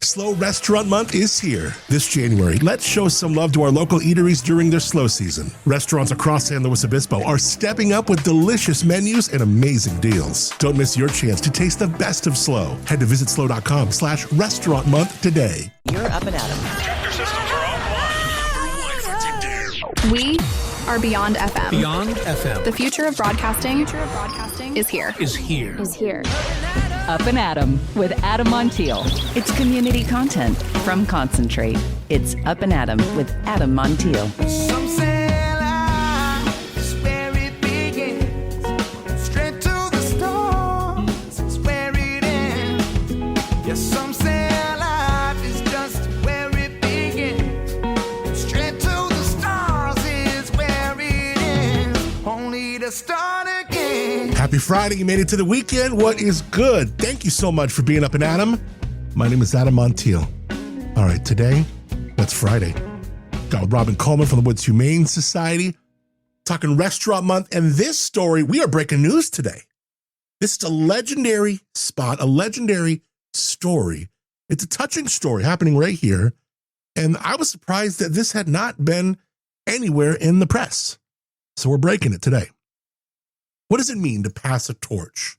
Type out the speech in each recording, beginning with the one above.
Slow Restaurant Month is here this January. Let's show some love to our local eateries during their slow season. Restaurants across San Luis Obispo are stepping up with delicious menus and amazing deals. Don't miss your chance to taste the best of slow. Head to visitslow.com/restaurant month today. You're Up and Adam. Tractor systems are offline. We are Beyond FM. Beyond FM. The future of broadcasting is here. Is here. Up and Adam with Adam Montiel. It's community content from Concentrate. It's Up and Adam with Adam Montiel. Some say life is where it begins. Straight to the stars is where it ends. Yes, some say life is just where it begins. Straight to the stars is where it ends. Only to start again. Happy Friday. You made it to the weekend. What is good? Thank you so much for being Up and Adam. My name is Adam Montiel. All right, today, that's Friday. Got Robin Coleman from the Woods Humane Society talking Restaurant Month. And this story, we are breaking news today. This is a legendary spot, a legendary story. It's a touching story happening right here. And I was surprised that this had not been anywhere in the press. So we're breaking it today. What does it mean to pass a torch?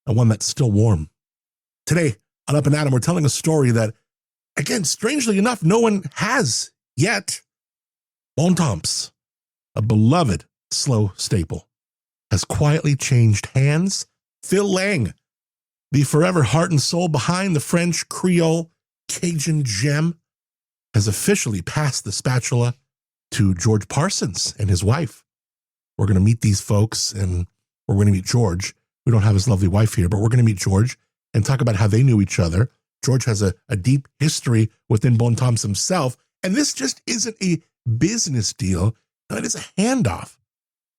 And one that's still warm. Today on Up and Adam, we're telling a story that, again, strangely enough, no one has yet. Bon Temps, a beloved slow staple, has quietly changed hands. Phil Lang, the forever heart and soul behind the French Creole Cajun gem, has officially passed the spatula to George Parsons and his wife. We're going to meet these folks, and we're going to meet George. We don't have his lovely wife here, but we're going to meet George and talk about how they knew each other. George has a deep history within Bon Temps himself, and this just isn't a business deal. It is a handoff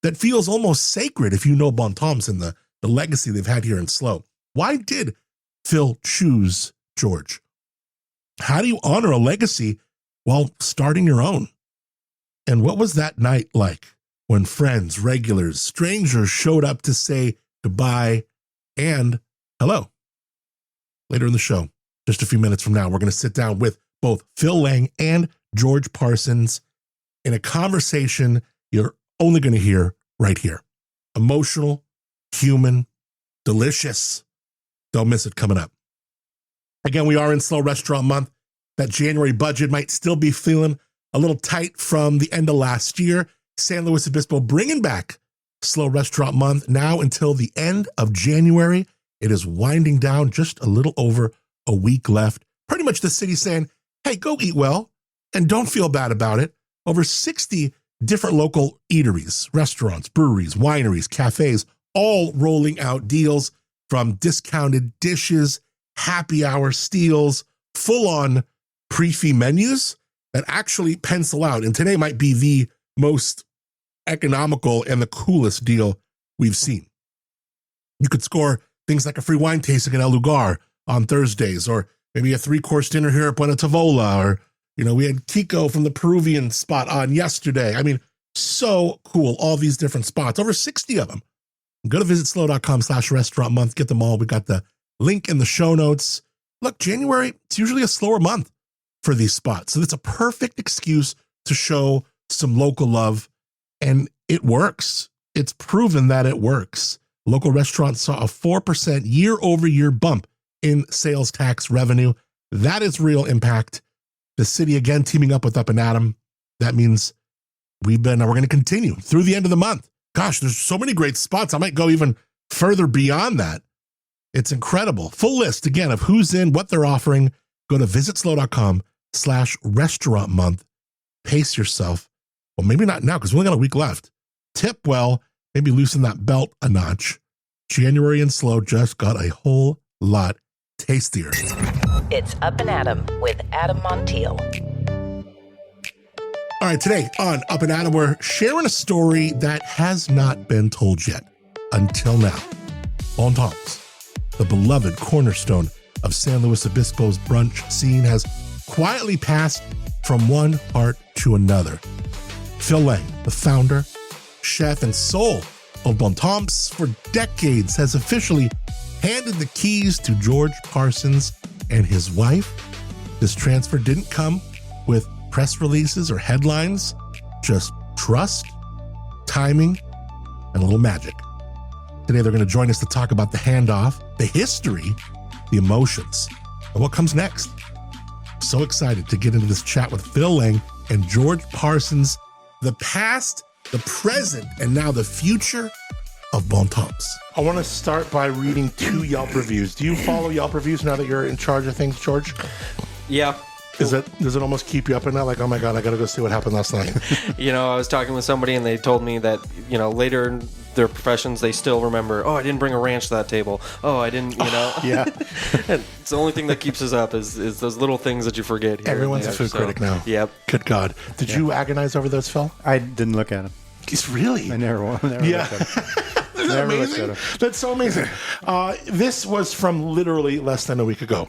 that feels almost sacred if you know Bon Temps and the legacy they've had here in Slow. Why did Phil choose George? How do you honor a legacy while starting your own? And what was that night like when friends, regulars, strangers showed up to say goodbye and hello? Later in the show, just a few minutes from now, we're going to sit down with both Phil Lang and George Parsons in a conversation you're only going to hear right here. Emotional, human, delicious. Don't miss it coming up. Again, we are in Slow Restaurant Month. That January budget might still be feeling a little tight from the end of last year. San Luis Obispo bringing back Slow Restaurant Month now until the end of January. It is winding down, just a little over a week left. Pretty much the city saying, hey, go eat well and don't feel bad about it. Over 60 different local eateries, restaurants, breweries, wineries, cafes, all rolling out deals from discounted dishes, happy hour steals, full-on pre-fee menus that actually pencil out. And today might be the most economical and the coolest deal we've seen. You could score things like a free wine tasting in El Lugar on Thursdays, or maybe a 3-course dinner here at Buena Tavola, or, we had Kiko from the Peruvian spot on yesterday. I mean, so cool. All these different spots, over 60 of them. Go to visitslow.com/restaurant month. Get them all. We got the link in the show notes. Look, January, it's usually a slower month for these spots. So it's a perfect excuse to show some local love, and it works. It's proven that it works. Local restaurants saw a 4% year-over-year bump in sales tax revenue. That is real impact. The city, again, teaming up with Up and Adam. That means we're going to continue through the end of the month. Gosh, there's so many great spots. I might go even further beyond that. It's incredible. Full list, again, of who's in, what they're offering. Go to visitslow.com/restaurant month. Pace yourself. Well, maybe not now because we only got a week left. Tip well, maybe loosen that belt a notch. January and Slow just got a whole lot tastier. It's Up and Adam with Adam Montiel. All right, today on Up and Adam, we're sharing a story that has not been told yet until now. Bon Temps, the beloved cornerstone of San Luis Obispo's brunch scene, has quietly passed from one heart to another. Phil Lang, the founder, chef, and soul of Bon Temps for decades, has officially handed the keys to George Parsons and his wife. This transfer didn't come with press releases or headlines, just trust, timing, and a little magic. Today, they're going to join us to talk about the handoff, the history, the emotions, and what comes next. So excited to get into this chat with Phil Lang and George Parsons, the past, the present, and now the future of Bon Temps. I want to start by reading 2 Yelp reviews. Do you follow Yelp reviews now that you're in charge of things, George? Yeah. Does it almost keep you up at night? Like, oh my God, I got to go see what happened last night. I was talking with somebody and they told me that, later in their professions, they still remember, oh, I didn't bring a ranch to that table. Oh, I didn't, Yeah. And it's the only thing that keeps us up is those little things that you forget here. Everyone's a food critic now. Yep. Good God. Did you agonize over those, Phil? I didn't look at him. It's really? I never looked at him. Isn't that amazing? That's so amazing. This was from literally less than a week ago.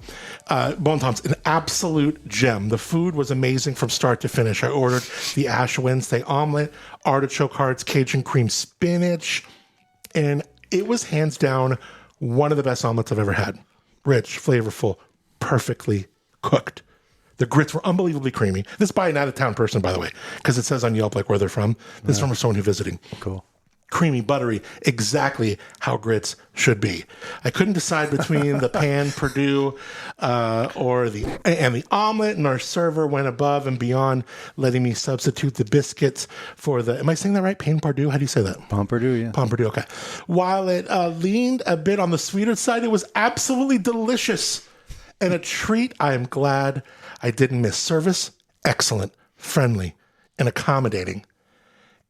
Bon Temps, an absolute gem. The food was amazing from start to finish. I ordered the Ash Wednesday omelet, artichoke hearts, Cajun cream spinach, and it was hands down one of the best omelets I've ever had. Rich, flavorful, perfectly cooked. The grits were unbelievably creamy. This is by an out-of-town person, by the way, because it says on Yelp like where they're from. This is from someone who's visiting. Cool. Creamy, buttery, exactly how grits should be. I couldn't decide between the pan Purdue or the omelet, and our server went above and beyond, letting me substitute the biscuits for the. Am I saying that right? Pan Purdue? How do you say that? Pomperdou, yeah. Pomperdou, okay. While it leaned a bit on the sweeter side, it was absolutely delicious and a treat. I am glad I didn't miss. Service, excellent, friendly, and accommodating.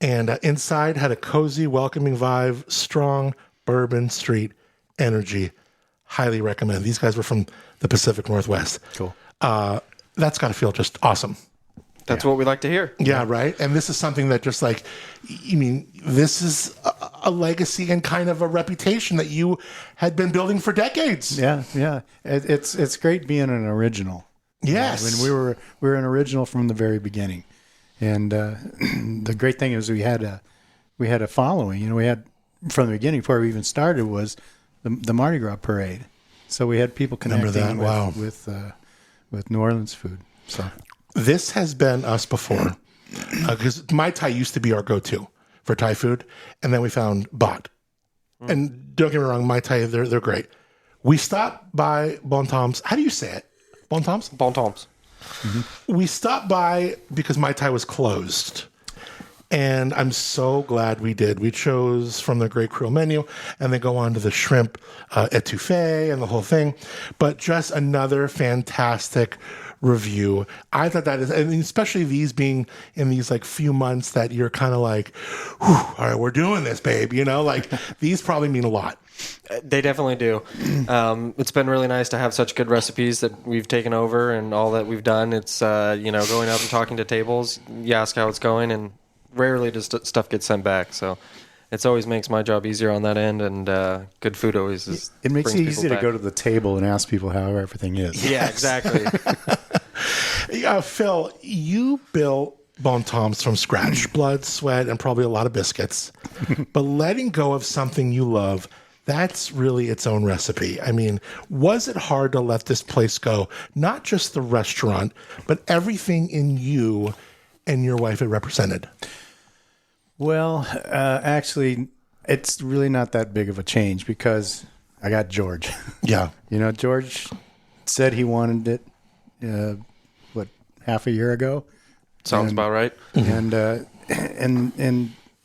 And inside had a cozy, welcoming vibe, strong Bourbon Street energy. Highly recommend. These guys were from the Pacific Northwest. Cool. That's got to feel just awesome. That's what we like to hear. Yeah, right? And this is something that just like, this is a legacy and kind of a reputation that you had been building for decades. Yeah. It's great being an original. Yes. I mean, we were an original from the very beginning. And the great thing is we had a following. We had from the beginning before we even started was the Mardi Gras parade. So we had people connecting with New Orleans food. So this has been us before because Mai Tai used to be our go-to for Thai food, and then we found Bot. And don't get me wrong, Mai Tai they're great. We stopped by Bon Temps. How do you say it? Bon Temps? Bon Temps. Mm-hmm. We stopped by because Mai Tai was closed. And I'm so glad we did. We chose from the Great Creole menu and then go on to the shrimp etouffee and the whole thing. But just another fantastic review. I thought that is, and especially these being in these like few months that you're kind of like, all right, we're doing this, babe. Like these probably mean a lot. They definitely do. It's been really nice to have such good recipes that we've taken over and all that we've done. It's, going up and talking to tables. You ask how it's going, and rarely does stuff get sent back. So it always makes my job easier on that end, and good food always is. It makes it easy to go to the table and ask people how everything is. Yeah, exactly. Phil, you built Bon Temps from scratch, blood, sweat, and probably a lot of biscuits. But letting go of something you love, that's really its own recipe. I mean, was it hard to let this place go? Not just the restaurant, but everything in you and your wife it represented. Well, actually, it's really not that big of a change because I got George. Yeah. George said he wanted it, half a year ago? Sounds about right. And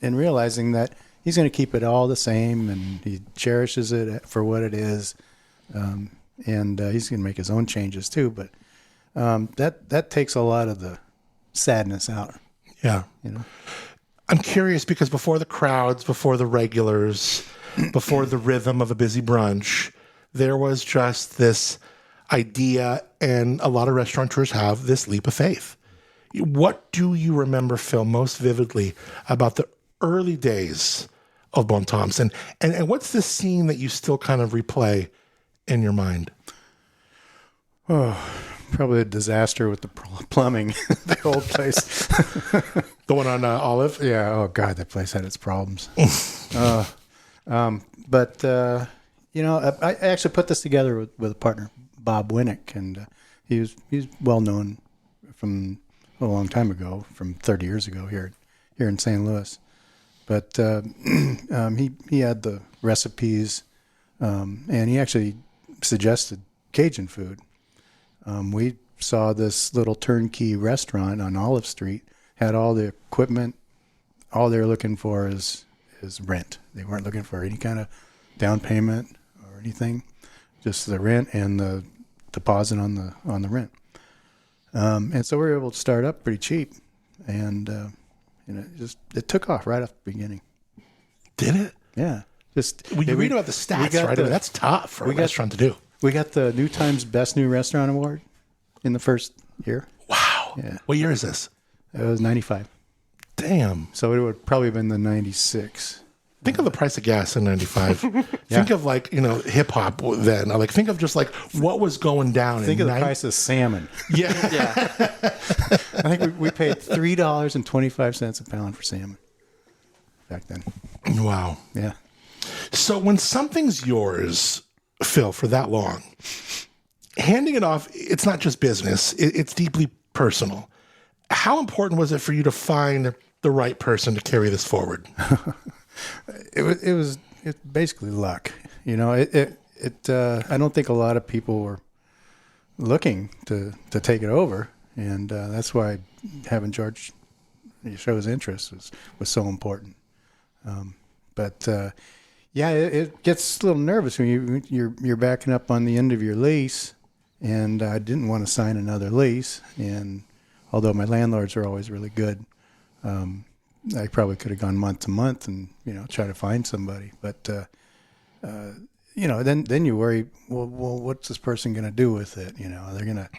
realizing that he's going to keep it all the same, and he cherishes it for what it is, and he's going to make his own changes too. But that takes a lot of the sadness out. Yeah. I'm curious because before the crowds, before the regulars, before the rhythm of a busy brunch, there was just this idea, and a lot of restaurateurs have this leap of faith. What do you remember, Phil, most vividly about the early days of Bon Temps? And what's the scene that you still kind of replay in your mind? Oh, probably a disaster with the plumbing, the old place. The one on Olive? Yeah. Oh, God, that place had its problems. But I actually put this together with a partner, Bob Winnick, and he's well known from a long time ago, from 30 years ago here in St. Louis. But he had the recipes, and he actually suggested Cajun food. We saw this little turnkey restaurant on Olive Street, had all the equipment. All they were looking for is rent. They weren't looking for any kind of down payment or anything, just the rent and the deposit on the rent. And so we were able to start up pretty cheap, and it took off right off the beginning. Did it? Yeah. Well, you read about the stats, right? That's tough for a restaurant to do. We got the New Times Best New Restaurant Award in the first year. Wow. Yeah. What year is this? It was 95. Damn. So it would probably have been the 96. Think of the price of gas in 95. Think of hip hop then. Like think of just like what was going down. Think of the price of salmon. Yeah. I think we paid $3.25 a pound for salmon back then. Wow. Yeah. So when something's yours, Phil, for that long, handing it off, it's not just business. It's deeply personal. How important was it for you to find the right person to carry this forward? It's basically luck. I don't think a lot of people were looking to take it over, and that's why having George show his interest was so important. It gets a little nervous when you're backing up on the end of your lease, and I didn't want to sign another lease. And although my landlords are always really good, I probably could have gone month to month and try to find somebody. But then you worry. Well, what's this person going to do with it? They're going to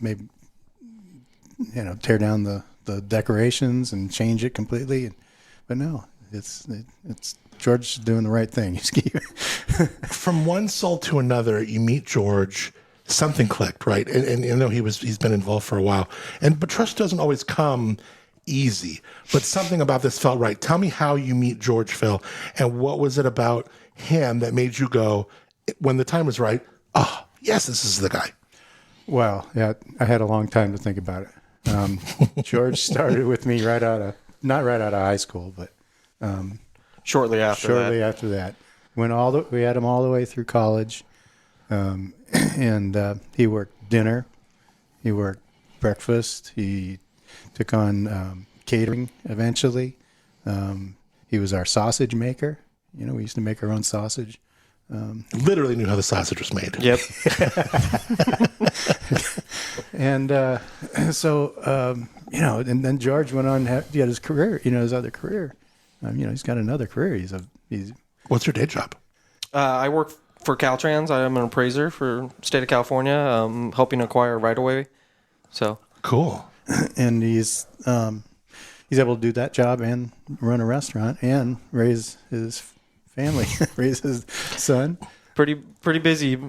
maybe tear down the decorations and change it completely. But no, it's George doing the right thing. From one soul to another, you meet George. Something clicked, right? And he's been involved for a while. But trust doesn't always come easy. But something about this felt right. Tell me how you meet George, Phil, and what was it about him that made you go, when the time was right, oh, yes, this is the guy. Well, yeah, I had a long time to think about it. George started with me not right out of high school, but shortly after that. We had him all the way through college, and he worked dinner, he worked breakfast, he took on catering eventually. He was our sausage maker. We used to make our own sausage. Literally knew how the sausage was made. Yep. And and then George went on to get his career, his other career. He's got another career. He's What's your day job? I work for Caltrans. I am an appraiser for state of California, helping acquire right-of-way. So cool. And he's able to do that job and run a restaurant and raise his family, raise his son. Pretty busy.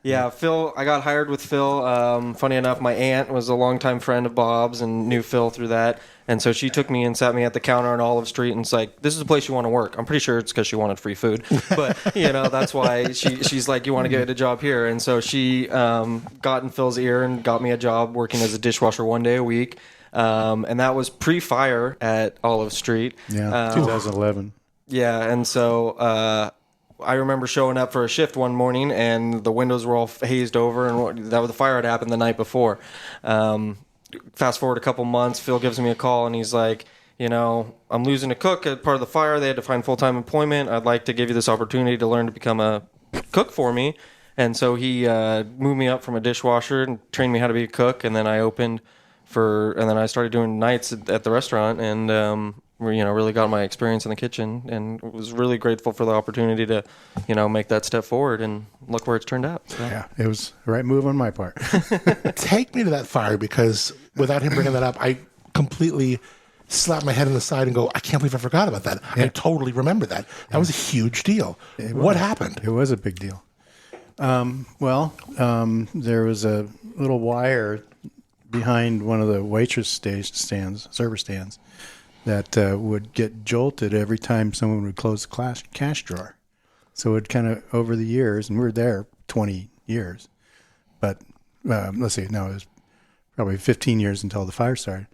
Yeah, Phil. I got hired with Phil. Funny enough, my aunt was a longtime friend of Bob's and knew Phil through that. And so she took me and sat me at the counter on Olive Street and it's like, this is the place you want to work. I'm pretty sure it's because she wanted free food. But, that's why she's like, you want to get a job here. And so she got in Phil's ear and got me a job working as a dishwasher one day a week. And that was pre-fire at Olive Street. Yeah, 2011. Yeah, and so I remember showing up for a shift one morning and the windows were all hazed over and the fire had happened the night before. Fast forward a couple months, Phil gives me a call and he's like, I'm losing a cook as part of the fire. They had to find full-time employment. I'd like to give you this opportunity to learn to become a cook for me. And so he moved me up from a dishwasher and trained me how to be a cook. And then I I started doing nights at the restaurant and really got my experience in the kitchen and was really grateful for the opportunity to, make that step forward and look where it's turned out. So. Yeah, it was the right move on my part. Take me to that fire because without him bringing that up, I completely slapped my head in the side and go, I can't believe I forgot about that. Yeah. I totally remember that. That was a huge deal. What happened? It was a big deal. There was a little wire behind one of the waitress server stands, that would get jolted every time someone would close the cash drawer. So it kind of, over the years, and we were there 20 years, but let's see, no, it was probably 15 years until the fire started.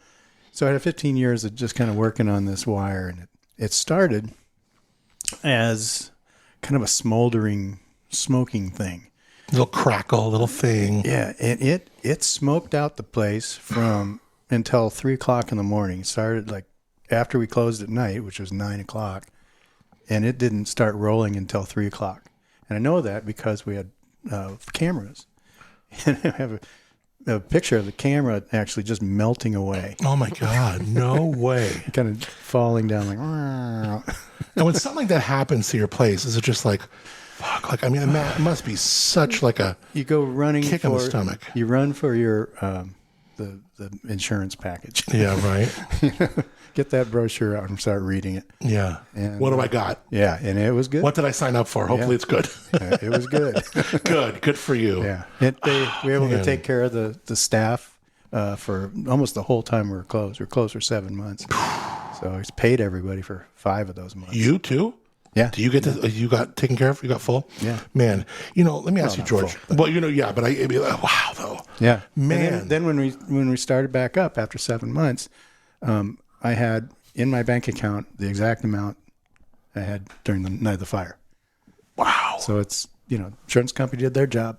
So I had 15 years of just kind of working on this wire, and it started as kind of a smoldering, smoking thing. Little crackle, little thing. Yeah, and it smoked out the place from until 3 o'clock in the morning. It started like after we closed at night, which was 9 o'clock, and it didn't start rolling until 3 o'clock. And I know that because we had cameras. And I have a picture of the camera actually just melting away. Oh my God, no way. Kind of falling down like, And when something like that happens to your place, is it just like, fuck, like, I mean, it must be such like a you go running kick in the stomach. You run for your, the insurance package. Yeah, right. Get that brochure out and start reading it. Yeah. And, what do I got? Yeah, and it was good. What did I sign up for? Hopefully it's good. Yeah, it was good. Good for you. Yeah. We were able to take care of the staff for almost the whole time we were closed. We were closed for 7 months. So it's paid everybody for 5 of those months. You too? Yeah. Do you get to, you got taken care of? You got full? Yeah. Man, let me ask you, not George. full, but- Well, but it'd be like, wow, though. Yeah. Man. And then when we started back up after 7 months, I had in my bank account the exact amount I had during the night of the fire. Wow. So it's, insurance company did their job.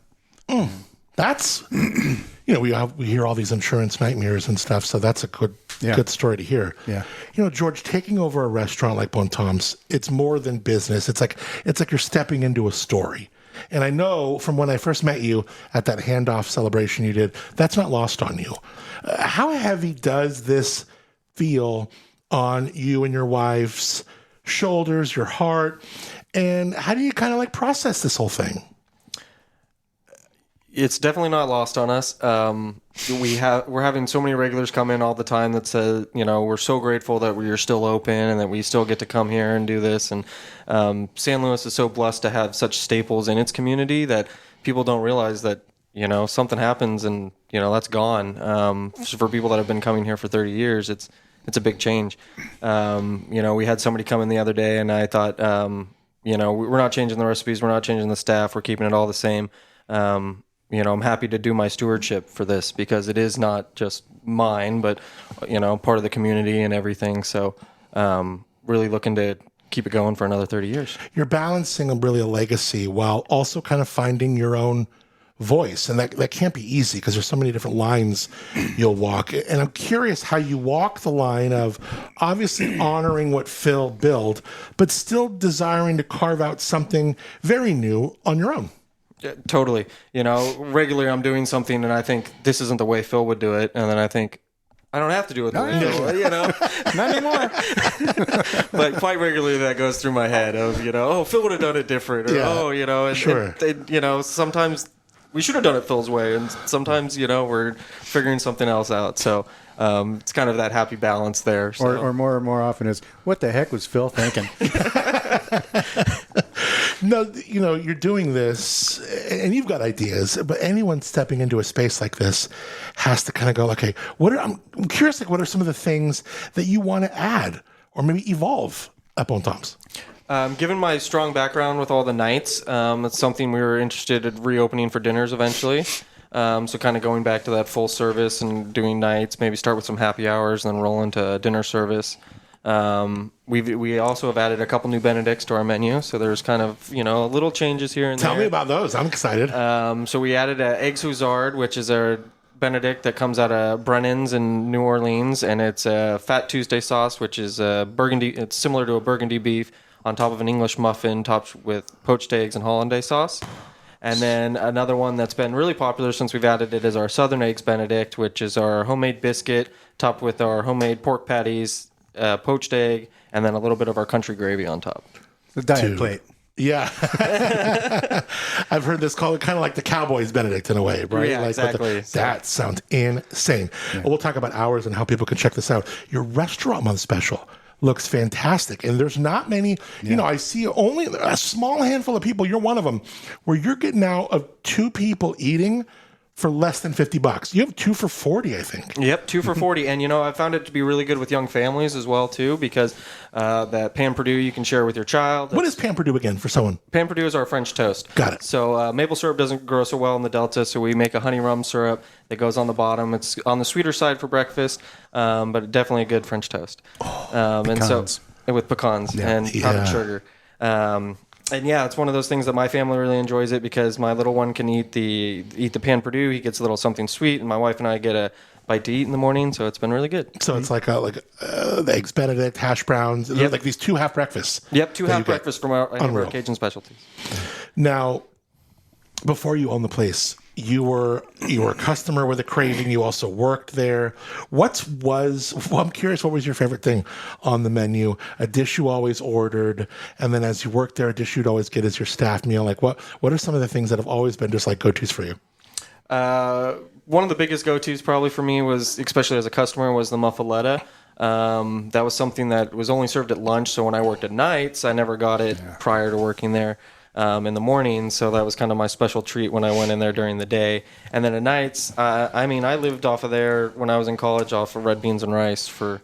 That's, we hear all these insurance nightmares and stuff. So that's a good story to hear. Yeah. George, taking over a restaurant like Bon Temps, it's more than business. It's like you're stepping into a story. And I know from when I first met you at that handoff celebration you did, that's not lost on you. How heavy does this feel on you and your wife's shoulders, your heart? And how do you kind of like process this whole thing? It's definitely not lost on us. We're having so many regulars come in all the time that say, we're so grateful that we're still open and that we still get to come here and do this. And San Luis is so blessed to have such staples in its community that people don't realize that, something happens and, that's gone. For people that have been coming here for 30 years, it's a big change. We had somebody come in the other day and I thought, we're not changing the recipes. We're not changing the staff. We're keeping it all the same. I'm happy to do my stewardship for this because it is not just mine, but, part of the community and everything. So, really looking to keep it going for another 30 years. You're balancing really a legacy while also kind of finding your own voice. And that can't be easy because there's so many different lines you'll walk. And I'm curious how you walk the line of obviously honoring what Phil built, but still desiring to carve out something very new on your own. Yeah, totally. Regularly I'm doing something and I think this isn't the way Phil would do it. And then I think I don't have to do it the way Phil would, Not anymore. But quite regularly that goes through my head of, Phil would have done it different. Or, and, sure. and sometimes we should have done it Phil's way. And sometimes, we're figuring something else out. So it's kind of that happy balance there. So. Or more often is, what the heck was Phil thinking? No, you're doing this and you've got ideas, but anyone stepping into a space like this has to kind of go, okay, I'm curious, like, what are some of the things that you want to add or maybe evolve at Bon Temps? Given my strong background with all the nights, it's something we were interested in reopening for dinners eventually. So kind of going back to that full service and doing nights, maybe start with some happy hours and then roll into dinner service. We also have added a couple new Benedicts to our menu, so there's kind of little changes here and there. Tell me about those. I'm excited. So we added a eggs Huzzard, which is a Benedict that comes out of Brennan's in New Orleans, and it's a Fat Tuesday sauce, which is a burgundy. It's similar to a burgundy beef on top of an English muffin, topped with poached eggs and hollandaise sauce. And then another one that's been really popular since we've added it is our Southern Eggs Benedict, which is our homemade biscuit topped with our homemade pork patties, poached egg, and then a little bit of our country gravy on top. The diet plate. Yeah. I've heard this called kind of like the Cowboys Benedict in a way, right? Yeah, like exactly. That sounds insane. Yeah. We'll talk about hours and how people can check this out. Your restaurant month special looks fantastic. And there's not many, I see only a small handful of people, you're one of them, where you're getting out of 2 people eating for less than $50. You have 2 for $40, I think. Yep, 2 for $40. And, I found it to be really good with young families as well, too, because that Pan Perdue you can share with your child. What is Pan Perdue again for someone? Pan Perdue is our French toast. Got it. So maple syrup doesn't grow so well in the Delta, so we make a honey rum syrup that goes on the bottom. It's on the sweeter side for breakfast, but definitely a good French toast. Pecans. And with pecans and powdered sugar. And yeah, it's one of those things that my family really enjoys it because my little one can eat the Pan Perdue. He gets a little something sweet, and my wife and I get a bite to eat in the morning. So it's been really good. So it's like the eggs Benedict, hash browns, like these 2 half breakfasts. Yep, 2 half breakfasts from any of our Cajun specialties. Now, before you owned the place, you were a customer with a craving. You also worked there. I'm curious, what was your favorite thing on the menu? A dish you always ordered, and then as you worked there, a dish you'd always get as your staff meal. Like what are some of the things that have always been just like go-tos for you? One of the biggest go-tos probably for me was, especially as a customer, was the muffaletta. That was something that was only served at lunch, so when I worked at nights, I never got it prior to working there. In the morning, so that was kind of my special treat when I went in there during the day. And then at nights, I lived off of there when I was in college, off of red beans and rice for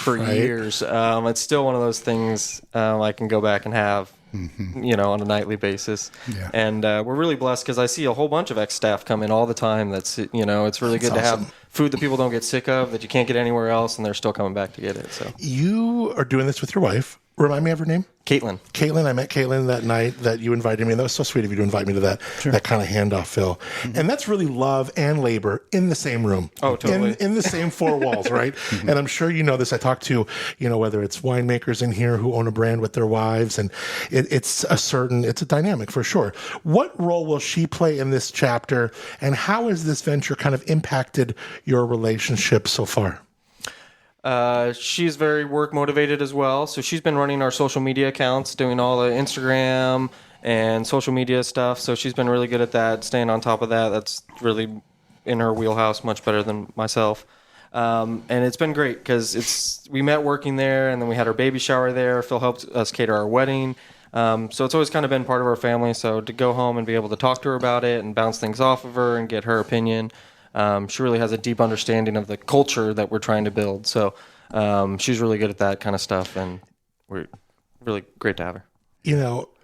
years. It's still one of those things I can go back and have, on a nightly basis. Yeah. And we're really blessed because I see a whole bunch of ex-staff come in all the time. It's really good to have food that people don't get sick of, that you can't get anywhere else, and they're still coming back to get it. So you are doing this with your wife. Remind me of her name? Caitlin. I met Caitlin that night that you invited me. And that was so sweet of you to invite me to that kind of handoff, Phil. Mm-hmm. And that's really love and labor in the same room. Oh, totally. In the same 4 walls, right? And I'm sure you know this. I talk to, whether it's winemakers in here who own a brand with their wives, and it's a dynamic for sure. What role will she play in this chapter, and how has this venture kind of impacted your relationship so far? She's very work motivated as well. So she's been running our social media accounts, doing all the Instagram and social media stuff. So she's been really good at that, staying on top of that. That's really in her wheelhouse, much better than myself. And it's been great because we met working there, and then we had our baby shower there. Phil helped us cater our wedding. So it's always kind of been part of our family. So to go home and be able to talk to her about it and bounce things off of her and get her opinion. She really has a deep understanding of the culture that we're trying to build. So she's really good at that kind of stuff, and we're really great to have her.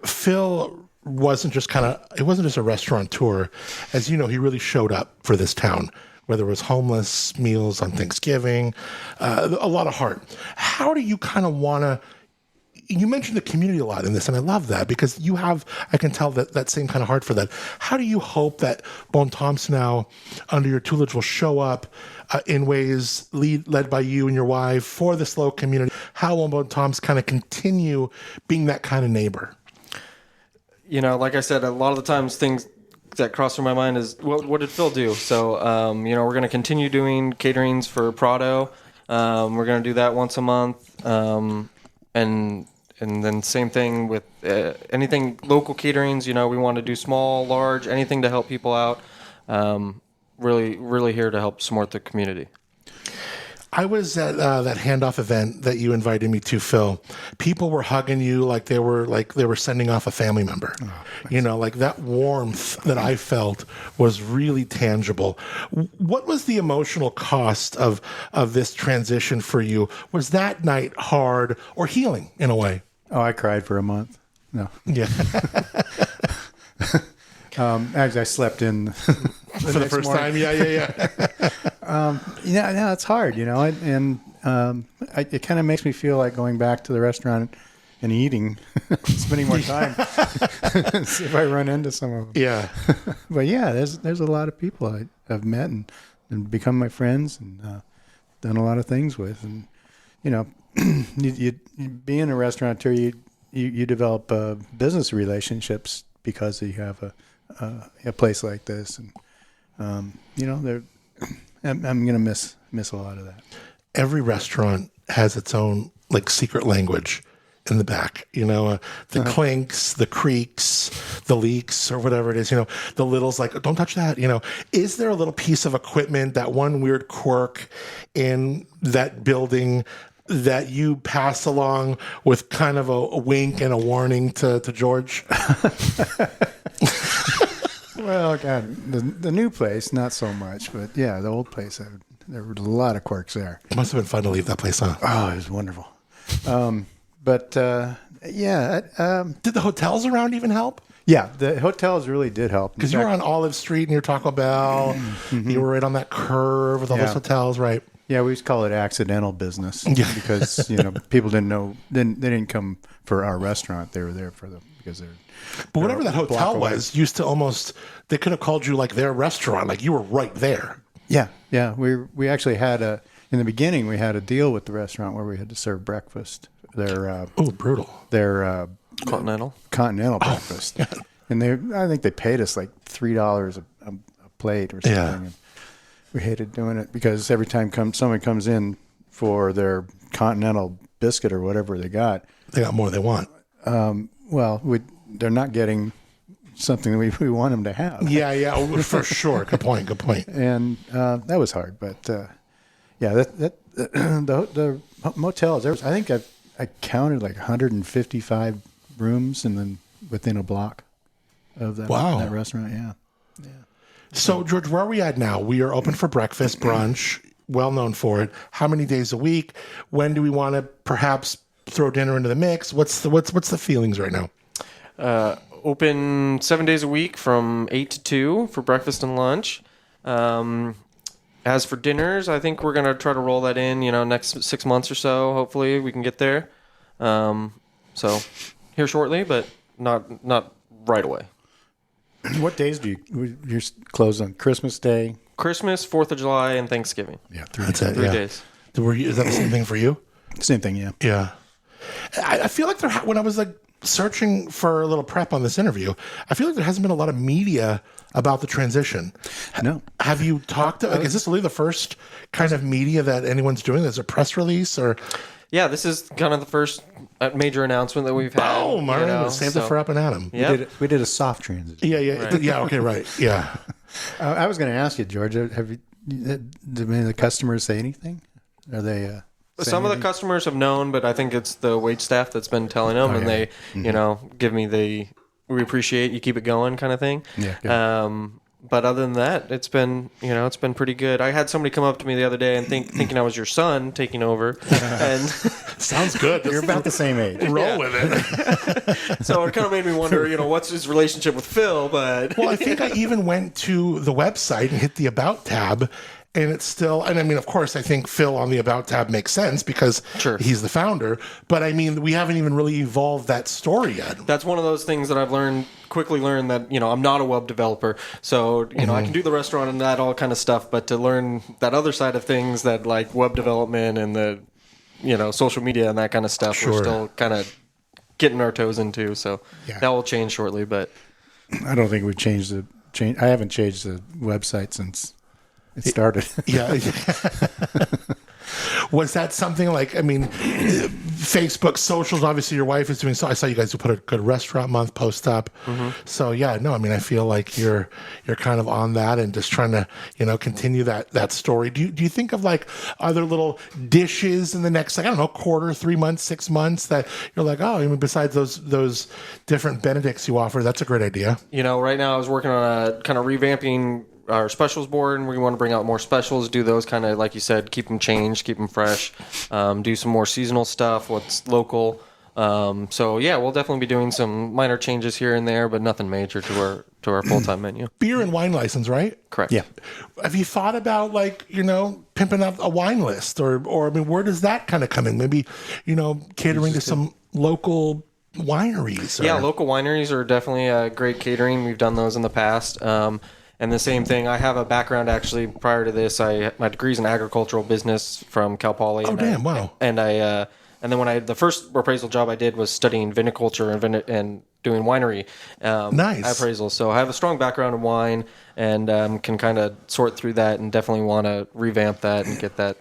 Phil wasn't just a restaurateur. As you know, he really showed up for this town, whether it was homeless meals on Thanksgiving, a lot of heart. How do you kind of want to... You mentioned the community a lot in this, and I love that because I can tell that same kind of heart for that. How do you hope that Bon Temps now, under your tutelage, will show up in ways led by you and your wife for this local community? How will Bon Temps kind of continue being that kind of neighbor? Like I said, a lot of the times things that cross through my mind is, what did Phil do? So, we're going to continue doing caterings for Prado. We're going to do that once a month. And then same thing with anything local caterings. We want to do small, large, anything to help people out. Really, really here to help support the community. I was at that handoff event that you invited me to, Phil. People were hugging you like they were sending off a family member. Oh, like that warmth that I felt was really tangible. What was the emotional cost of this transition for you? Was that night hard or healing in a way? Oh, I cried for a month. No. Yeah. Actually, I slept in for the first time. Yeah, it's hard, and it kind of makes me feel like going back to the restaurant and eating, spending more time. See if I run into some of them. Yeah. But yeah, there's a lot of people I've met and become my friends and done a lot of things with, and you being a restaurateur, you develop business relationships because you have a place like this, and I'm gonna miss a lot of that. Every restaurant has its own secret language in the back, the clinks, the creaks, the leaks, or whatever it is, the littles, don't touch that, Is there a little piece of equipment, that one weird quirk in that building that you pass along with kind of a wink and a warning to George? Well, God, the new place, not so much, but yeah, the old place, there were a lot of quirks there. It must have been fun to leave that place, huh? Oh, it was wonderful. Did the hotels around even help? Yeah, the hotels really did help. Because you were on Olive Street near Taco Bell. You were right on that curve with all those hotels, right? Yeah, we used to call it accidental business because people didn't know. They didn't come for our restaurant. They were there because they're. But whatever that hotel was, used to almost they could have called you like their restaurant, like you were right there. Yeah. We actually had in the beginning we had a deal with the restaurant where we had to serve breakfast. Their brutal. Their Continental breakfast, and I think they paid us like $3 a plate or something. Yeah. And we hated doing it because every time someone comes in for their continental biscuit or whatever they got more they want. They're not getting something that we want them to have. Yeah, for sure. Good point. And that was hard, but the motels. I think I counted like 155 rooms and then within a block of that restaurant. Yeah. So, George, where are we at now? We are open for breakfast, brunch, well known for it. How many days a week? When do we want to perhaps throw dinner into the mix? What's the feelings right now? Open 7 days a week from 8 to 2 for breakfast and lunch. As for dinners, I think we're going to try to roll that in, next 6 months or so. Hopefully we can get there. So here shortly, but not right away. What days you're closed on? Christmas Day? Christmas, 4th of July, and Thanksgiving. Yeah, three days. Is that the same thing for you? Same thing, yeah. Yeah. I feel like when I was like searching for a little prep on this interview, I feel like there hasn't been a lot of media about the transition. No. Have you talked to, is this really the first kind of media that anyone's doing? There's a press release or? Yeah, this is kind of the first major announcement that we've had. Boom! All right, saved it for Up and Adam. Yeah, we did a soft transition. Yeah. Right. Yeah. Okay. Right. Yeah. I was going to ask you, George. Did any of the customers say anything? Are they? Some of the customers have known, but I think it's the wait staff that's been telling them, and they, give me we appreciate you, keep it going kind of thing. Yeah. Good. But other than that, it's been pretty good. I had somebody come up to me the other day and thinking I was your son taking over, and sounds good. You're about the same age. Roll with it. So it kind of made me wonder, what's his relationship with Phil? But I think I even went to the website and hit the About tab. And it's still, and I mean, of course, I think Phil on the About tab makes sense because he's the founder. But I mean, we haven't even really evolved that story yet. That's one of those things that I've quickly learned that, I'm not a web developer. So, I can do the restaurant and that all kind of stuff. But to learn that other side of things, that like web development and the, social media and that kind of stuff, we're still kind of getting our toes into. So that will change shortly. But I don't think we've changed I haven't changed the website since it started. Yeah. Was that something like, Facebook, socials, obviously your wife is doing so. I saw you guys put a good restaurant month post up. Mm-hmm. So I feel like you're kind of on that and just trying to, continue that story. Do you think of like other little dishes in the next, quarter, 3 months, 6 months that you're like, besides those different Benedicts you offer, that's a great idea. Right now I was working on a kind of revamping our specials board, and we want to bring out more specials, do those kind of, like you said, keep them changed, keep them fresh, do some more seasonal stuff, what's local. We'll definitely be doing some minor changes here and there, but nothing major to our full-time menu. Beer and wine license, right? Correct. Yeah. Have you thought about pimping up a wine list or where does that kind of come in? Maybe, catering to some local wineries. Yeah, local wineries are definitely a great catering. We've done those in the past. And the same thing, I have a background actually prior to this. My degree's in agricultural business from Cal Poly. Oh, damn, wow. And then when the first appraisal job I did was studying viniculture and doing winery nice appraisals. So I have a strong background in wine and can kind of sort through that and definitely want to revamp that and get that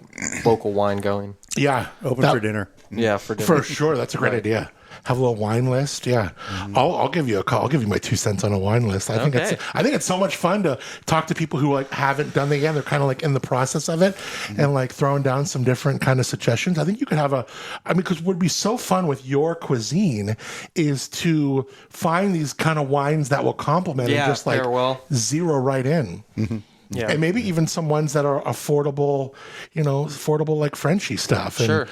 local wine going. Yeah. Open for dinner. Yeah, for dinner. For sure. That's a great idea. have a little wine list. Yeah, I'll give you a call. I'll give you my 2 cents on a wine list. I think it's so much fun to talk to people who like haven't done it yet. They're kind of like in the process of it, and like throwing down some different kind of suggestions. I think you could have because what would be so fun with your cuisine is to find these kind of wines that will complement and just like zero right in. Yeah. And maybe even some ones that are affordable, like Frenchy stuff. And,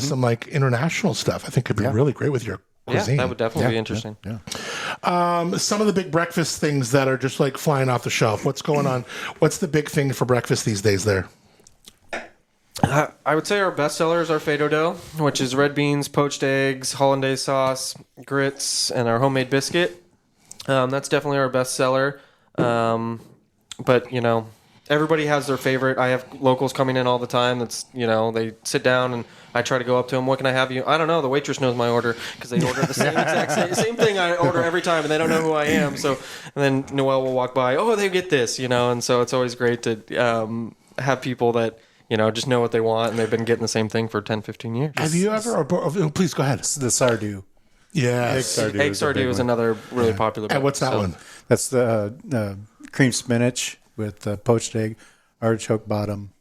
some like international stuff. I think could be really great with your cuisine. Yeah, that would definitely be interesting. Yeah. Some of the big breakfast things that are just like flying off the shelf. What's going on? What's the big thing for breakfast these days there? I would say our best seller is our fado dough, which is red beans, poached eggs, hollandaise sauce, grits, and our homemade biscuit. That's definitely our best seller. But, everybody has their favorite. I have locals coming in all the time. That's, they sit down and I try to go up to them. What can I have you? I don't know. The waitress knows my order because they order the same thing I order every time and they don't know who I am. So, and then Noelle will walk by. Oh, they get this, and so it's always great to have people that, just know what they want and they've been getting the same thing for 10, 15 years. Have you ever, please go ahead. The sardu. Yeah. Egg sardu is another really popular. And what's that one? That's the cream spinach with poached egg, artichoke bottom,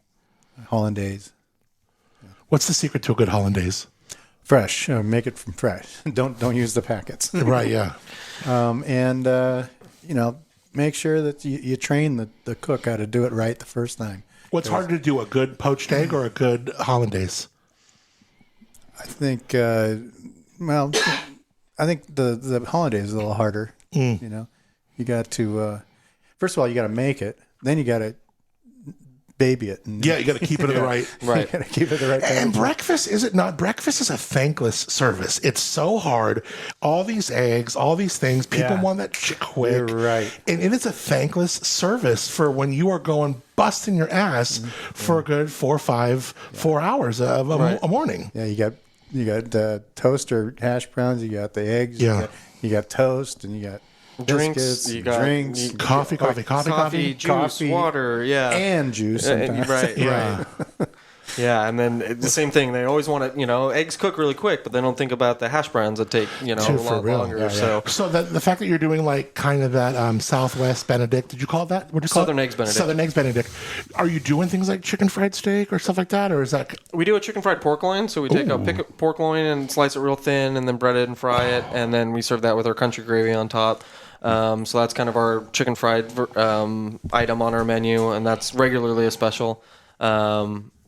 hollandaise. What's the secret to a good hollandaise? Fresh. Make it from fresh. Don't use the packets. Right. Yeah. Make sure that you train the cook how to do it right the first time. What's harder to do, a good poached egg or a good hollandaise? I think. I think the hollandaise is a little harder. You got to first of all you got to make it, then you got to baby it. And, you got to keep it in the right. Right. You got to keep it the right. And breakfast, is it not? Breakfast is a thankless service. It's so hard. All these eggs, all these things. People want that shit quick. You're right. And it is a thankless service for when you are going busting your ass for a good 4 hours of a morning. Yeah, you got toaster hash browns. You got the eggs. Yeah. You got toast, and you got drinks. You got drinks. Coffee, juice, water. Yeah, and juice. Sometimes. Right. Yeah. Yeah, and then the same thing. They always want to, eggs cook really quick, but they don't think about the hash browns that take, a lot longer. Yeah. So the fact that you're doing like kind of that Southwest Benedict, did you call it that? What did you call Southern Eggs Benedict. Southern Eggs Benedict. Are you doing things like chicken fried steak or stuff like that, or is that? We do a chicken fried pork loin. So we pick a pork loin and slice it real thin, and then bread it and fry it, and then we serve that with our country gravy on top. So that's kind of our chicken fried item on our menu, and that's regularly a special.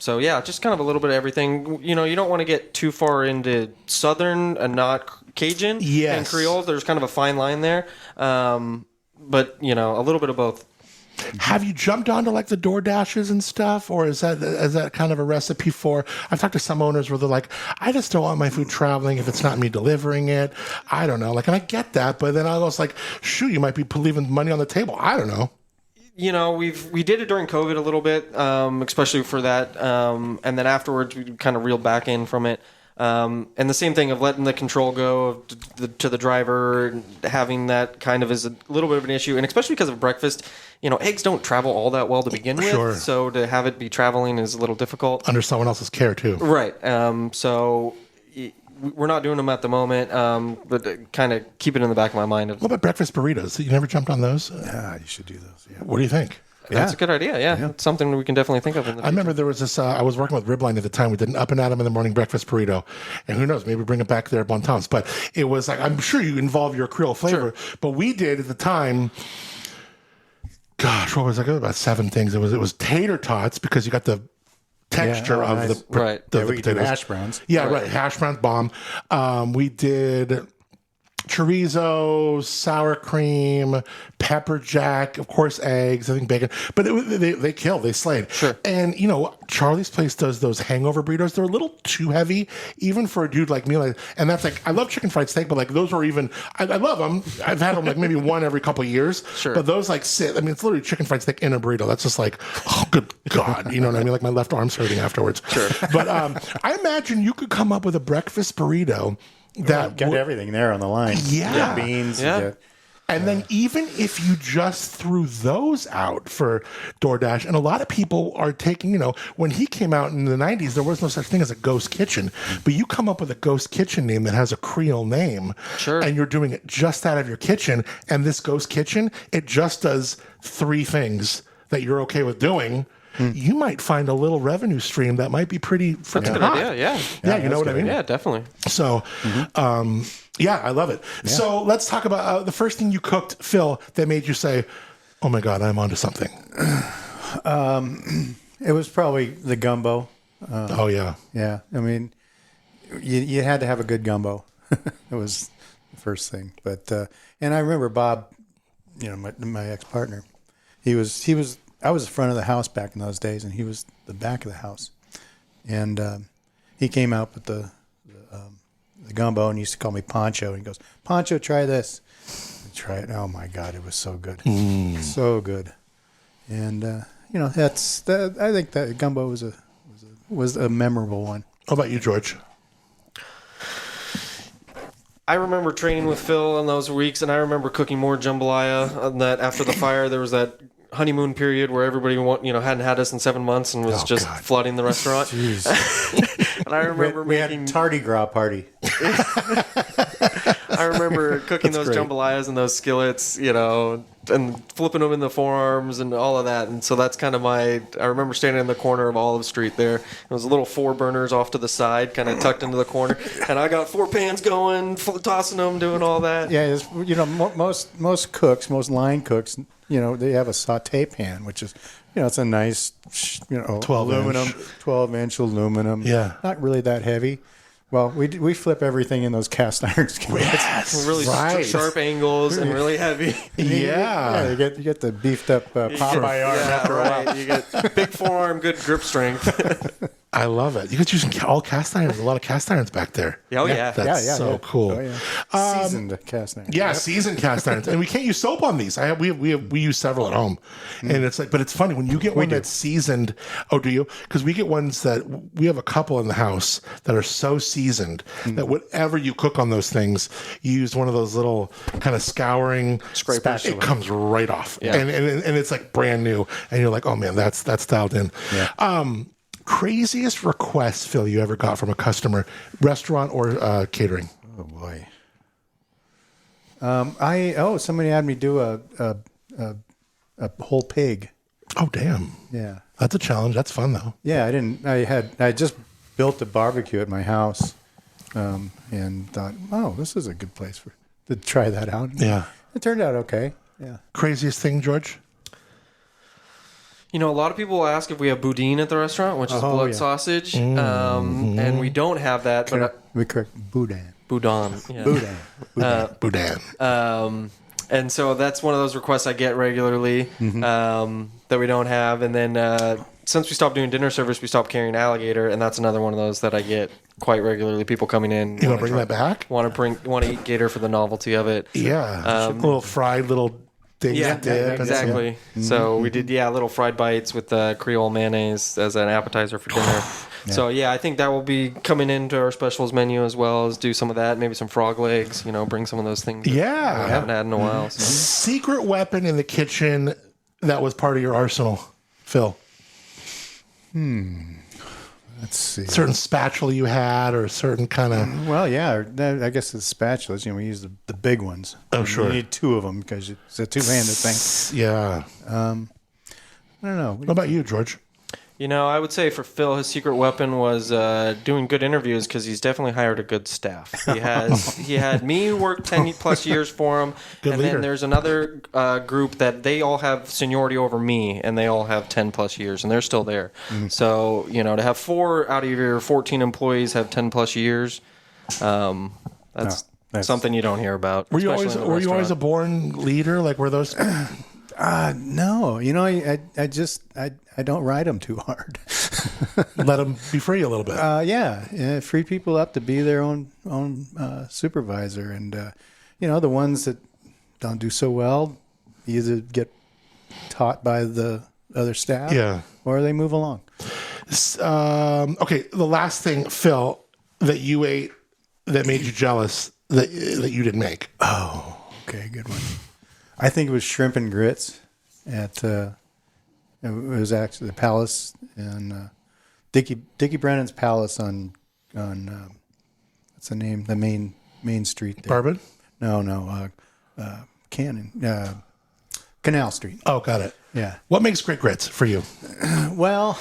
So yeah, just kind of a little bit of everything. You don't want to get too far into Southern and not Cajun and Creole. There's kind of a fine line there. But a little bit of both. Have you jumped onto like the DoorDashes and stuff, or is that kind of a recipe for? I've talked to some owners where they're like, I just don't want my food traveling if it's not me delivering it. I don't know, and I get that, but then I was like, shoot, you might be leaving money on the table. I don't know. We did it during COVID a little bit, especially for that, and then afterwards we kind of reeled back in from it. And the same thing of letting the control go to the driver, and having that kind of is a little bit of an issue, and especially because of breakfast. Eggs don't travel all that well to begin with, so to have it be traveling is a little difficult. Under someone else's care too. Right. So we're not doing them at the moment, but kind of keep it in the back of my mind. What about breakfast burritos? You never jumped on those? Yeah, you should do those. Yeah. What do you think? That's a good idea. Yeah. It's something we can definitely think of. I remember there was this. I was working with Ribline at the time. We did an Up+Adam in the morning breakfast burrito, and who knows, maybe bring it back there at Bon Temps. But it was like, I'm sure you involve your Creole flavor, but we did at the time. Gosh, what was it? About 7 things. It was tater tots because you got the texture of the potatoes. Hash browns. Yeah, right. Hash browns bomb. We did chorizo, sour cream, pepper jack, of course, eggs, I think bacon. But they killed, they slayed. Sure. And, Charlie's Place does those hangover burritos. They're a little too heavy, even for a dude like me. And that's I love chicken fried steak, but those are even, I love them. I've had them maybe one every couple of years. Sure. But those sit, it's literally chicken fried steak in a burrito. That's just oh, good God. You know what I mean? My left arm's hurting afterwards. Sure. But I imagine you could come up with a breakfast burrito that got everything there on the line. Yeah. You got beans. Yeah. You got And then even if you just threw those out for DoorDash, and a lot of people are taking, when he came out in the 90s, there was no such thing as a ghost kitchen. But you come up with a ghost kitchen name that has a Creole name, Sure. and you're doing it just out of your kitchen. And this ghost kitchen, it just does 3 things that you're okay with doing. You might find a little revenue stream that might be pretty That's a freaking good hot. idea. Yeah, you know what I mean? Yeah, definitely. So, yeah, I love it. Yeah. So let's talk about the first thing you cooked, Phil, that made you say, "Oh my God, I'm onto something." It was probably the gumbo. Oh yeah, Yeah, I mean, you had to have a good gumbo. It was the first thing. But and I remember Bob, my ex-partner. He was. I was the front of the house back in those days, and he was the back of the house. And he came out with the gumbo, and he used to call me Pancho. And he goes, "Pancho, try this." I try it. Oh my God, it was so good, so good. And I think that gumbo was a memorable one. How about you, George? I remember training with Phil in those weeks, and I remember cooking more jambalaya. And that after the fire, there was that honeymoon period where everybody hadn't had us in 7 months and was flooding the restaurant. Jeez. And I remember we had tardy gras party. I remember cooking those great. jambalayas in those skillets, and flipping them in the forearms and all of that. And so that's kind of I remember standing in the corner of Olive Street there. It was little 4 burners off to the side, kind of tucked into the corner. And I got 4 pans going, tossing them, doing all that. Yeah, most cooks, most line cooks, they have a saute pan, which is, it's a nice, 12-inch aluminum. Yeah. Not really that heavy. Well, we flip everything in those cast iron skillets. Yes, Really sharp angles and really heavy. Yeah. You get the beefed up Popeye arm after a while. You get big forearm, good grip strength. I love it. You guys using all cast irons. A lot of cast irons back there. Oh, yeah. That's so cool. Oh, yeah. Seasoned cast iron. Yeah, seasoned cast irons, and we can't use soap on these. We use several at home, and it's but it's funny when you get one that's seasoned. Oh, do you? Because we get ones that we have a couple in the house that are so seasoned that whatever you cook on those things, you use one of those little kind of scouring Scrapers. It comes right off, Yeah. and it's like brand new, and you're like, oh man, that's dialed in. Yeah. Craziest request, Phil, you ever got from a customer, restaurant or catering? Oh boy. Somebody had me do a whole pig. Oh damn. Yeah. That's a challenge. That's fun though. Yeah, I just built a barbecue at my house, and thought, oh, this is a good place to try that out. Yeah. It turned out okay. Yeah. Craziest thing, George? A lot of people ask if we have boudin at the restaurant, which is blood sausage, and we don't have that. But We correct boudin. boudin, yeah. Boudin. Boudin. And so that's one of those requests I get regularly that we don't have. And then since we stopped doing dinner service, we stopped carrying alligator, and that's another one of those that I get quite regularly. People coming in, You want to bring that back? Want to eat gator for the novelty of it. Yeah. little fried little things. Yeah, dip. exactly. So we did little fried bites with Creole mayonnaise as an appetizer for dinner. So I think that will be coming into our specials menu as well as do some of that, maybe some frog legs. Bring some of those things. Yeah. that we haven't had in a while. So. Secret weapon in the kitchen that was part of your arsenal, Phil? Let's see. Certain spatula you had, or a certain kind of. Well, yeah, I guess the spatulas. We use the big ones. Oh, sure. You need 2 of them because it's a 2-handed thing. Yeah. I don't know. What about you, George? I would say for Phil, his secret weapon was doing good interviews because he's definitely hired a good staff. He had me work 10 plus years for him, Good and leader. then there's another group that they all have seniority over me, and they all have 10 plus years, and they're still there. So to have 4 out of your 14 employees have 10 plus years, that's something you don't hear about. Were you especially always in a a restaurant. born leader? Like were those? No, I don't ride them too hard. Let them be free a little bit. Free people up to be their own supervisor, and the ones that don't do so well either get taught by the other staff, or they move along. Okay, the last thing, Phil, that you ate that made you jealous that you didn't make. Oh, okay, good one. I think it was shrimp and grits at it was actually the Palace and Dickie Brennan's Palace on what's the name? The main street there. Bourbon? No, Canal Street. Oh, got it. Yeah. What makes great grits for you? Well,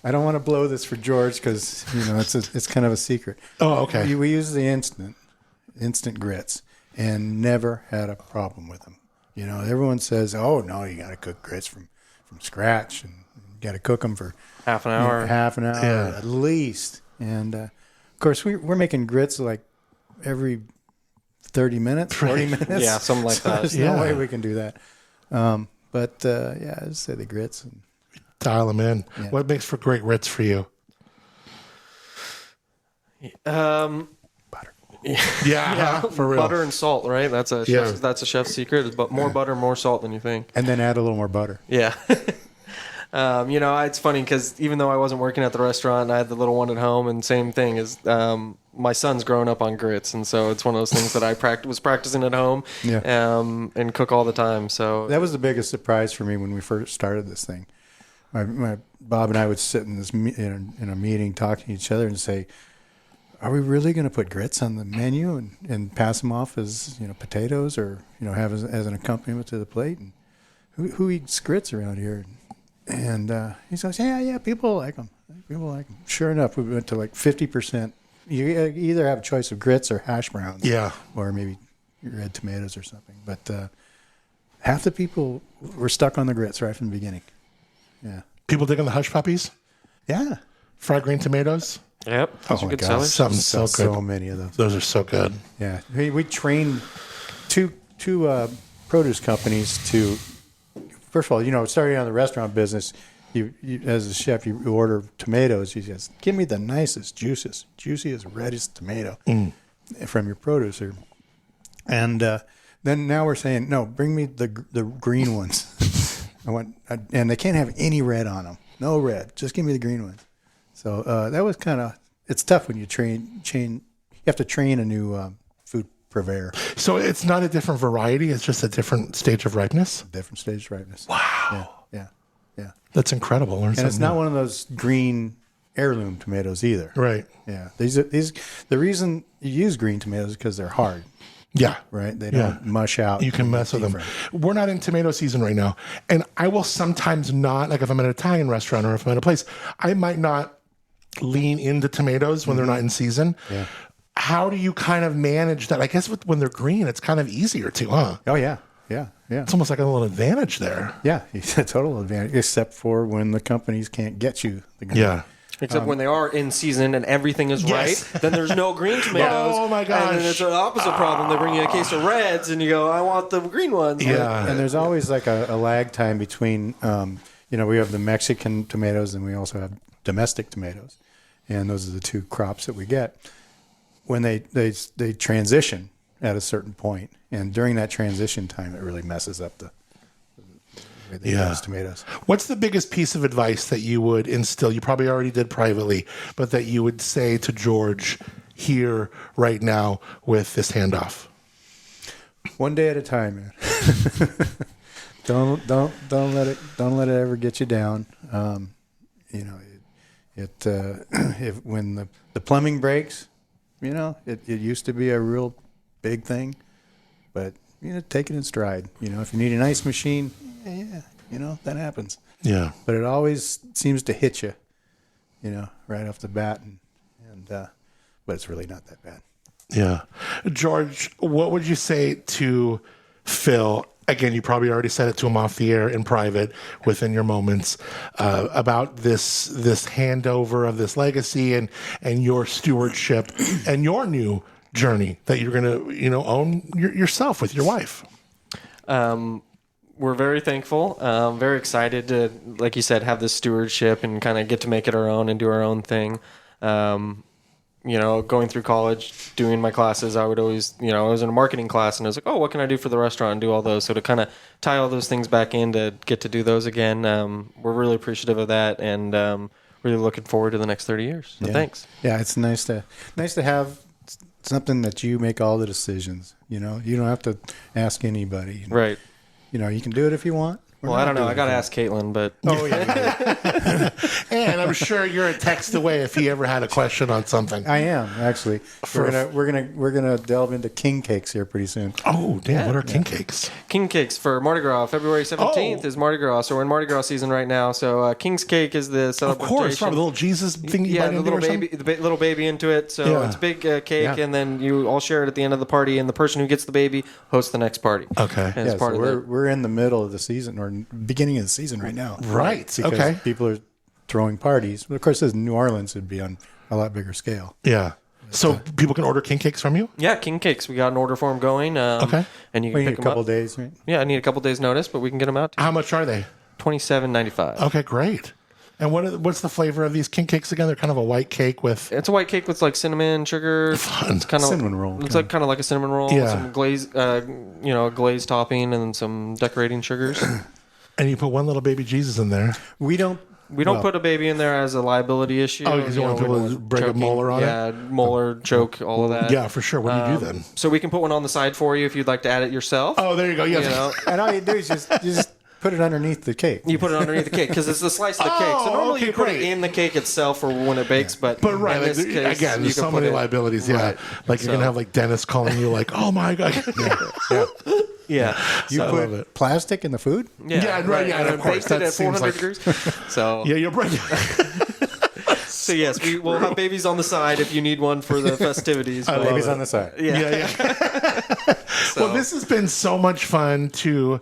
I don't want to blow this for George because it's kind of a secret. Oh, okay. We use the instant grits and never had a problem with them. Everyone says, "Oh no, you got to cook grits from scratch and you got to cook them for Half an hour. Yeah. At least." And of course, we're making grits like every 30 minutes, 40 minutes. Yeah, something like that. There's no way we can do that. But I'd say the grits. And, Dial them in. Yeah. What makes for great grits for you? Butter. Yeah, for real. Butter and salt, right? That's a chef's secret. But more butter, more salt than you think. And then add a little more butter. Yeah. It's funny because even though I wasn't working at the restaurant, I had the little one at home, and same thing is my son's growing up on grits, and so it's one of those things that I was practicing at home, and cook all the time. So that was the biggest surprise for me when we first started this thing. My Bob and I would sit in this in a meeting talking to each other and say, "Are we really going to put grits on the menu and pass them off as potatoes or have as an accompaniment to the plate? And who eats grits around here?" And he says, "Yeah, people like them. People like them." Sure enough, we went to like 50%. You either have a choice of grits or hash browns, or maybe red tomatoes or something. But half the people were stuck on the grits right from the beginning. Yeah, People digging the hush puppies? yeah. Fried green tomatoes? yep, those are good God, sellers. Something so good. So many of those. Those are so good. Yeah, we trained two produce companies to. First of all, starting out in the restaurant business, you as a chef, you order tomatoes. You just give me the nicest, juiciest, reddest tomato from your producer. And then now we're saying, no, bring me the green ones. And they can't have any red on them. No red. Just give me the green ones. So that was it's tough when you you have to train a new food purveyor. So it's not a different variety. It's just a different stage of ripeness. Different stage of ripeness. Wow. Yeah. That's incredible. Learn And it's something not new. one of those green heirloom tomatoes either. Right. Yeah. The reason you use green tomatoes is because they're hard, Yeah. right? They don't mush out. You can mess with them. We're not in tomato season right now. And I will sometimes not, like if I'm at an Italian restaurant or if I'm at a place, I might not lean into tomatoes when they're not in season. Yeah. How do you kind of manage that? I guess when they're green, it's kind of easier too, huh? Oh, yeah. It's almost like a little advantage there. Yeah, it's a total advantage, except for when the companies can't get you the green. Yeah. Except when they are in season and everything is Yes. right, then there's no green tomatoes. Oh, my gosh. And then it's the opposite problem. They bring you a case of reds, and you go, "I want the green ones." Yeah. And there's always like a lag time between, we have the Mexican tomatoes and we also have domestic tomatoes. And those are the two crops that we get. When they transition at a certain point, and during that transition time, it really messes up the way they use tomatoes. What's the biggest piece of advice that you would instill? You probably already did privately, but that you would say to George here right now with this handoff? One day at a time, man. Don't let it ever get you down. If when the plumbing breaks, it used to be a real big thing, but take it in stride. If you need an ice machine, that happens. Yeah. But it always seems to hit you, right off the bat, but it's really not that bad. Yeah. George, what would you say to Phil? Again, you probably already said it to him off the air in private within your moments about this handover of this legacy and your stewardship and your new journey that you're going to, own yourself with your wife. We're very thankful, very excited to, like you said, have this stewardship and kind of get to make it our own and do our own thing. Going through college, doing my classes, I would always, I was in a marketing class and I was like, oh, what can I do for the restaurant and do all those? So to kind of tie all those things back in to get to do those again, we're really appreciative of that and really looking forward to the next 30 years. So thanks. Yeah, it's nice to have something that you make all the decisions. You know, you don't have to ask anybody. Right. You know, you can do it if you want. or Well, I not don't know. do I it got to if you ask Caitlin, but want. Oh yeah, And I'm sure you're a text away if he ever had a question on something. I am actually. We're gonna delve into king cakes here pretty soon. Oh, damn. What are king cakes? King Cakes for Mardi Gras. February 17th Oh. is Mardi Gras, so we're in Mardi Gras season right now. So King's Cake is the Of celebration. course. Right, the little Jesus thing you Yeah, bite the into little or something? baby, little baby into it. So Yeah. it's a big cake, Yeah. and then you all share it at the end of the party, and the person who gets the baby hosts the next party. Okay. And Yeah, it's part so of we're in the middle of the season or beginning of the season right now. Right. Because Okay. people are throwing parties. But of course, in New Orleans, it'd be on a lot bigger scale. Yeah. So people can order king cakes from you? Yeah, King Cakes. We got an order form going. Okay. And you We can need pick a them couple up. days, right? Yeah, I need a couple days notice, but we can get them out to you. How much are they? $27.95. Okay, great. And what's the flavor of these king cakes again? They're kind of a white cake with... It's a white cake with like cinnamon, sugar. Fun. It's kind of Cinnamon roll, It's kinda. like kind of like a cinnamon roll. Yeah. Some glaze, glazed topping, and some decorating sugars. And you put one little baby Jesus in there. We don't. We don't well, put a baby in there as a liability issue. Oh, 'cause you want we people don't to want break a choking. molar on it? Yeah, molar, choke, all of that. Yeah, for sure. What do you do then? So we can put one on the side for you if you'd like to add it yourself. Oh, there you go. Yeah. You know, And all you do is just put it underneath the cake. you put it underneath the cake because it's the slice of the cake. So Oh, normally okay, you put it great. in the cake itself or when it bakes, but But right, in like, this case, again, you there's can so put many it- liabilities. Yeah, Right. like you're So- gonna have like Dennis calling you, like, "Oh my god." Yeah. Yeah, You I love put it. plastic in the food? Yeah, right, yeah, and of course, baked that it at seems 400 like- degrees. So Yeah, you're right. So yes, we will have babies on the side if you need one for the festivities. I but- love Babies it. on the side. Yeah. Yeah. So- Well, this has been so much fun to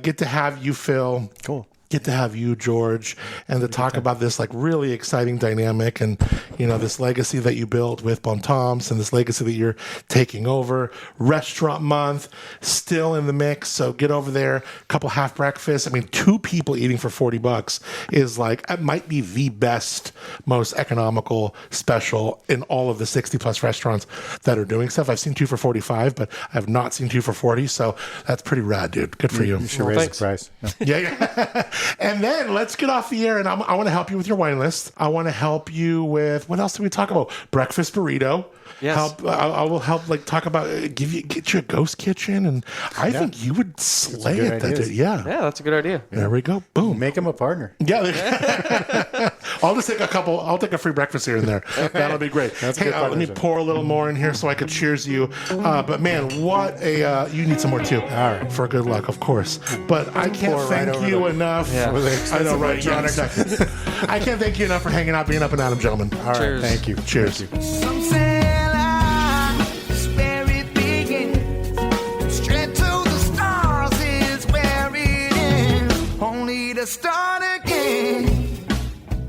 get to have you, Phil. Cool. Get to have you, George, and to talk about this like really exciting dynamic and, you know, this legacy that you built with Bon Temps and this legacy that you're taking over. Restaurant month, still in the mix. So get over there, a couple half breakfasts. I mean, 2 people eating for $40 is like, it might be the best, most economical special in all of the 60 plus restaurants that are doing stuff. I've seen 2 for $45, but I have not seen 2 for $40. So that's pretty rad, dude. Good for you. You should Well, raise thanks. the price. Yeah. Yeah. And then let's get off the air, and I want to help you with your wine list. I want to help you with, what else did we talk about? Breakfast burrito. Yes. I will help like talk about get you a ghost kitchen, and I think you would slay good it. That ideas. day. Yeah. Yeah, that's a good idea. There we go. Boom. Make him a partner. Yeah. I'll just take a couple. I'll take a free breakfast here and there. That'll be great. That's a Hey, good let me partnership. pour a little more in here so I could cheers you. But man, what a you need some more too. All right. For good luck, of course. But I can't Pour right thank over you the- enough. Yeah. With the I know, expensive right? Yeah, electronics. exactly. I can't thank you enough for hanging out, being up and Adam, gentlemen. All right. Cheers. Thank you. Cheers. Thank you. Some say life is where it begins. Straight to the stars is where it ends. Only to start again.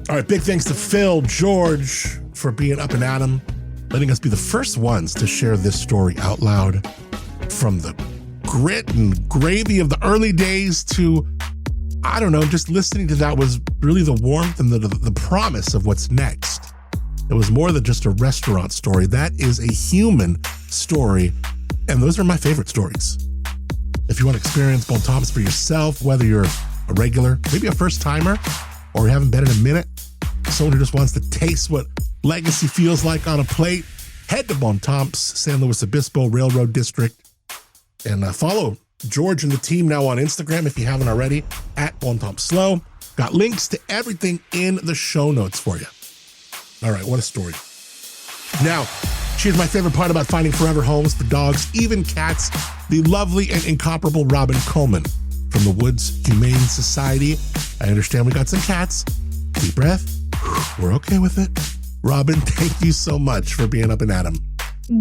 All right, big thanks to Phil, George, for being up and Adam, letting us be the first ones to share this story out loud. From the grit and gravy of the early days to, I don't know, just listening to that was really the warmth and the promise of what's next. It was more than just a restaurant story. That is a human story, and those are my favorite stories. If you want to experience Bon Temps for yourself, whether you're a regular, maybe a first timer, or you haven't been in a minute, someone who just wants to taste what legacy feels like on a plate, head to Bon Temps, San Luis Obispo Railroad District, and follow George and the team now on Instagram if you haven't already, at Bon Temps Slow. Got links to everything in the show notes for you. All right, what a story. Now, she's my favorite part about finding forever homes for dogs, even cats, the lovely and incomparable Robin Coleman from the Woods Humane Society. I understand we got some cats. Deep breath. We're okay with it. Robin, thank you so much for being up and Adam.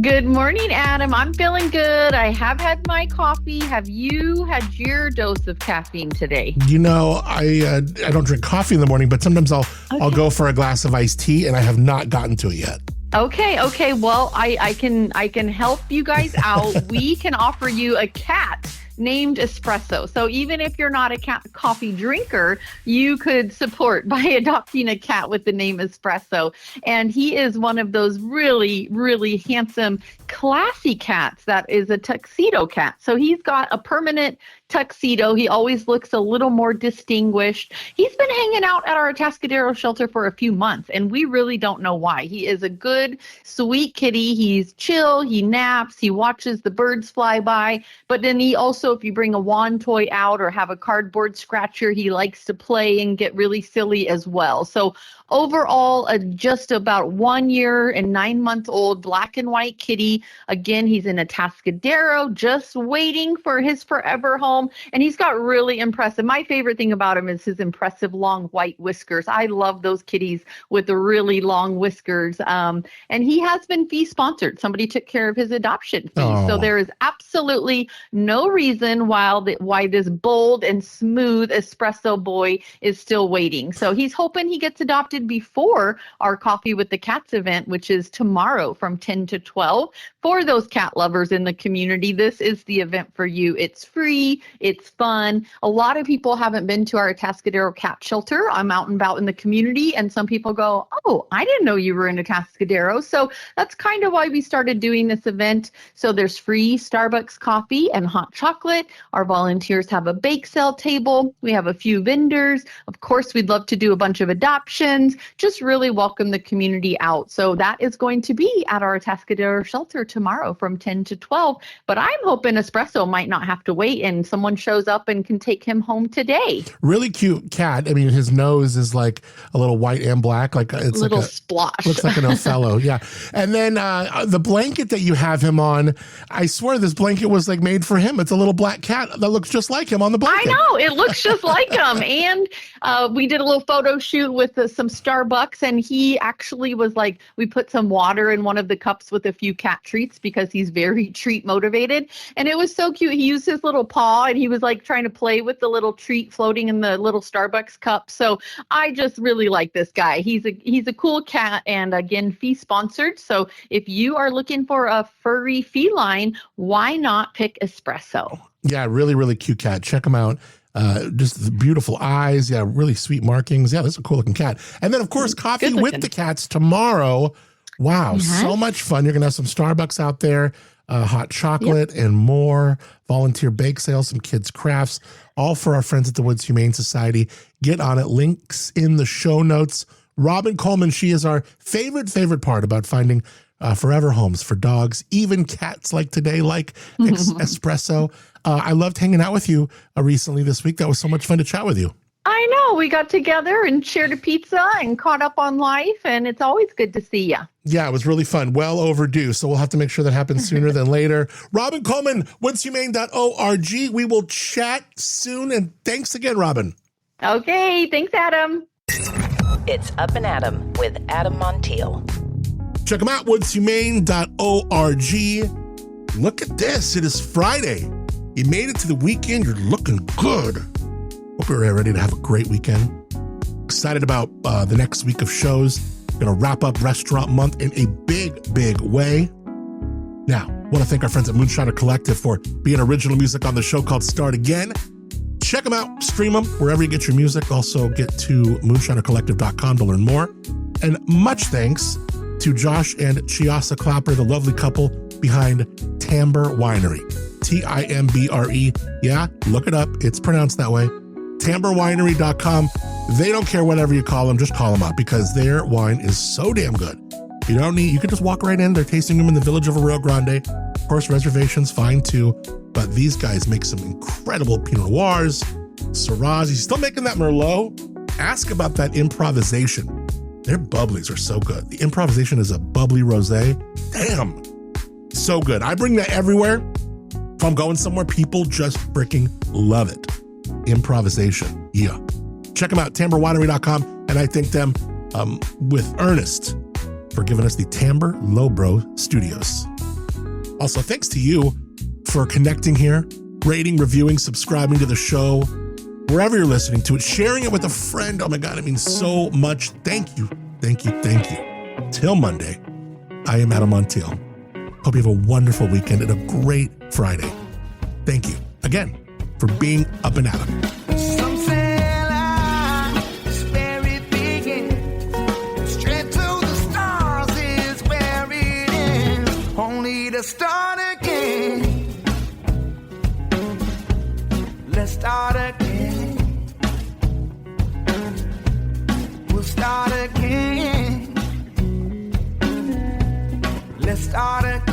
Good morning, Adam. I'm feeling good. I have had my coffee. Have you had your dose of caffeine today? You know, I don't drink coffee in the morning, but sometimes I'll go for a glass of iced tea, and I have not gotten to it yet. Okay. Well, I can help you guys out. We can offer you a cat named Espresso. So even if you're not a cat coffee drinker, you could support by adopting a cat with the name Espresso. And he is one of those really, really handsome, classy cats that is a tuxedo cat. So he's got a permanent tuxedo. He always looks a little more distinguished. He's been hanging out at our Atascadero shelter for a few months, and we really don't know why. He is a good, sweet kitty. He's chill. He naps. He watches the birds fly by. But then he also, if you bring a wand toy out or have a cardboard scratcher, he likes to play and get really silly as well. So overall, just about 1 year and 9 months old, black and white kitty. Again, he's in Atascadero, just waiting for his forever home. And he's got really impressive. My favorite thing about him is his impressive long white whiskers. I love those kitties with the really long whiskers. And he has been fee sponsored. Somebody took care of his adoption fee. Oh. So there is absolutely no reason why this bold and smooth espresso boy is still waiting. So he's hoping he gets adopted before our Coffee with the Cats event, which is tomorrow from 10 to 12. For those cat lovers in the community, this is the event for you. It's free. It's fun. A lot of people haven't been to our Atascadero cat shelter. I'm out and about in the community, and some people go, oh, I didn't know you were in Atascadero. So that's kind of why we started doing this event. So there's free Starbucks coffee and hot chocolate. Our volunteers have a bake sale table. We have a few vendors. Of course, we'd love to do a bunch of adoptions. Just really welcome the community out. So that is going to be at our Atascadero shelter tomorrow from 10 to 12. But I'm hoping Espresso might not have to wait and someone shows up and can take him home today. Really cute cat. I mean, his nose is like a little white and black. Like it's Little like a splosh. Looks like an Othello. Yeah. And then the blanket that you have him on, I swear this blanket was like made for him. It's a little black cat that looks just like him on the blanket. I know. It looks just like him. And we did a little photo shoot with some Starbucks, and he actually was like, we put some water in one of the cups with a few cat treats because he's very treat motivated. And it was so cute. He used his little paw and he was like trying to play with the little treat floating in the little Starbucks cup. So I just really like this guy. He's a cool cat, and again, fee sponsored. So if you are looking for a furry feline, why not pick Espresso? Yeah, really, really cute cat. Check him out. Just the beautiful eyes. Yeah, really sweet markings. Yeah, this is a cool looking cat. And then, of course, Coffee Good with looking. the Cats tomorrow. Wow, so much fun. You're going to have some Starbucks out there, hot chocolate and more, volunteer bake sales, some kids' crafts, all for our friends at the Woods Humane Society. Get on it. Links in the show notes. Robin Coleman, she is our favorite part about finding forever homes for dogs, even cats like today, like Espresso. I loved hanging out with you recently this week. That was so much fun to chat with you. I know. We got together and shared a pizza and caught up on life, and it's always good to see you. Yeah, it was really fun. Well overdue. So we'll have to make sure that happens sooner than later. Robin Coleman, woodshumane.org. We will chat soon. And thanks again, Robin. Okay. Thanks, Adam. It's Up and Adam with Adam Montiel. Check them out, woodshumane.org. Look at this. It is Friday. You made it to the weekend. You're looking good. Hope you're ready to have a great weekend. Excited about the next week of shows. Going to wrap up Restaurant Month in a big way. Now, want to thank our friends at Moonshiner Collective for being original music on the show called Start Again. Check them out, stream them wherever you get your music. Also get to moonshinercollective.com to learn more. And much thanks to Josh and Chiasa Clapper, the lovely couple behind Timbre Winery. Timbre. Yeah, look it up. It's pronounced that way. TimbreWinery.com. They don't care whatever you call them. Just call them up because their wine is so damn good. You can just walk right in. They're tasting them in the village of Rio Grande. Of course, reservations fine too. But these guys make some incredible Pinot Noirs, Syrahs. He's still making that Merlot. Ask about that improvisation. Their bubblies are so good. The improvisation is a bubbly rosé. Damn. So good. I bring that everywhere. If I'm going somewhere, people just freaking love it. Improvisation. Yeah. Check them out, TimbreWinery.com. And I thank them with earnest for giving us the Timbre Lowbro Studios. Also, thanks to you for connecting here, rating, reviewing, subscribing to the show, wherever you're listening to it, sharing it with a friend. Oh my God, it means so much. Thank you. Till Monday, I am Adam Montiel. Hope you have a wonderful weekend and a great Friday. Thank you again for being Up and Adam. Some say life is where it begins. Straight to the stars is where it ends. Only to start again. Let's start a